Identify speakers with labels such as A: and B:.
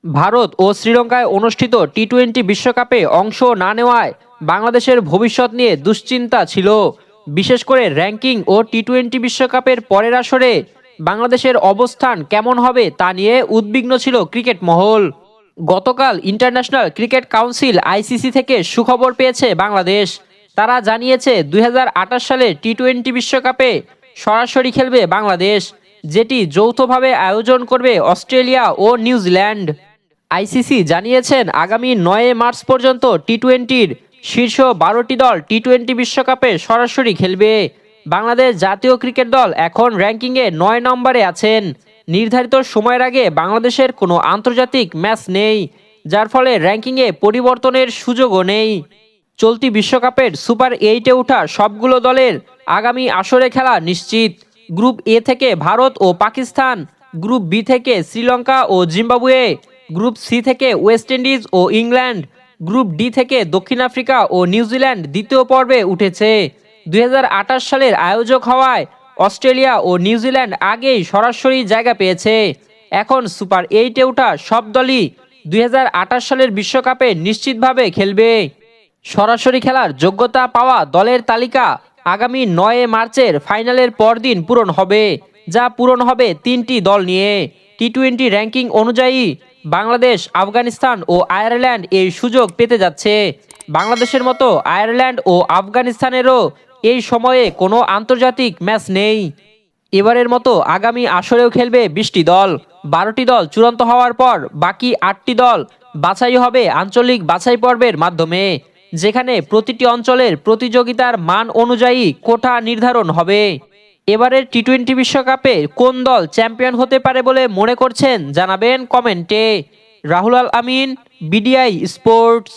A: ভারত ও শ্রীলঙ্কায় অনুষ্ঠিত টি-20 বিশ্বকাপে অংশ না নেওয়ায় বাংলাদেশের ভবিষ্যৎ নিয়ে দুশ্চিন্তা ছিল। বিশেষ করে র্যাঙ্কিং ও টি-20 বিশ্বকাপের পরের আসরে বাংলাদেশের অবস্থান কেমন হবে তা নিয়ে উদ্বিগ্ন ছিল ক্রিকেট মহল। গতকাল ইন্টারন্যাশনাল ক্রিকেট কাউন্সিল আইসিসি থেকে সুখবর পেয়েছে বাংলাদেশ। তারা জানিয়েছে 2028 সালে টি-20 বিশ্বকাপে সরাসরি খেলবে বাংলাদেশ, যেটি যৌথভাবে আয়োজন করবে অস্ট্রেলিয়া ও নিউজিল্যান্ড। আইসিসি জানিয়েছেন আগামী 9 মার্চ পর্যন্ত টি-20-র শীর্ষ 12টি দল টি-20 বিশ্বকাপে সরাসরি খেলবে। বাংলাদেশ জাতীয় ক্রিকেট দল এখন র্যাঙ্কিংয়ে 9 নম্বরে আছেন। নির্ধারিত সময়ের আগে বাংলাদেশের কোনো আন্তর্জাতিক ম্যাচ নেই, যার ফলে র্যাঙ্কিংয়ে পরিবর্তনের সুযোগও নেই। চলতি বিশ্বকাপের সুপার 8-এ ওঠা সবগুলো দলের আগামী আসরে খেলা নিশ্চিত। গ্রুপ এ থেকে ভারত ও পাকিস্তান, গ্রুপ বি থেকে শ্রীলঙ্কা ও জিম্বাবুয়ে, গ্রুপ সি থেকে ওয়েস্ট ইন্ডিজ ও ইংল্যান্ড, গ্রুপ ডি থেকে দক্ষিণ আফ্রিকা ও নিউজিল্যান্ড দ্বিতীয় পর্বে উঠেছে। 2028 সালের আয়োজক হওয়ায় অস্ট্রেলিয়া ও নিউজিল্যান্ড আগেই সরাসরি জায়গা পেয়েছে। এখন সুপার 8-এ ওঠা সব দলই 2028 সালের বিশ্বকাপে নিশ্চিতভাবে খেলবে। সরাসরি খেলার যোগ্যতা পাওয়া দলের তালিকা আগামী 9 মার্চের ফাইনালের পরদিন পূরণ হবে, যা পূরণ হবে 3টি দল নিয়ে। টি-20 র্যাঙ্কিং অনুযায়ী বাংলাদেশ, আফগানিস্তান ও আয়ারল্যান্ড এই সুযোগ পেতে যাচ্ছে। বাংলাদেশের মতো আয়ারল্যান্ড ও আফগানিস্তানেরও এই সময়ে কোনো আন্তর্জাতিক ম্যাচ নেই। এবারের মতো আগামী আসরেও খেলবে 20টি দল। 12টি দল চূড়ান্ত হওয়ার পর বাকি 8টি দল বাছাই হবে আঞ্চলিক বাছাই পর্বের মাধ্যমে, যেখানে প্রতিটি অঞ্চলের প্রতিযোগিতার মান অনুযায়ী কোটা নির্ধারণ হবে। এবারের টি-20 বিশ্বকাপে কোন দল চ্যাম্পিয়ন হতে পারে বলে মনে করছেন জানাবেন কমেন্টে। রাহুল আল আমিন, বিডিআই স্পোর্টস।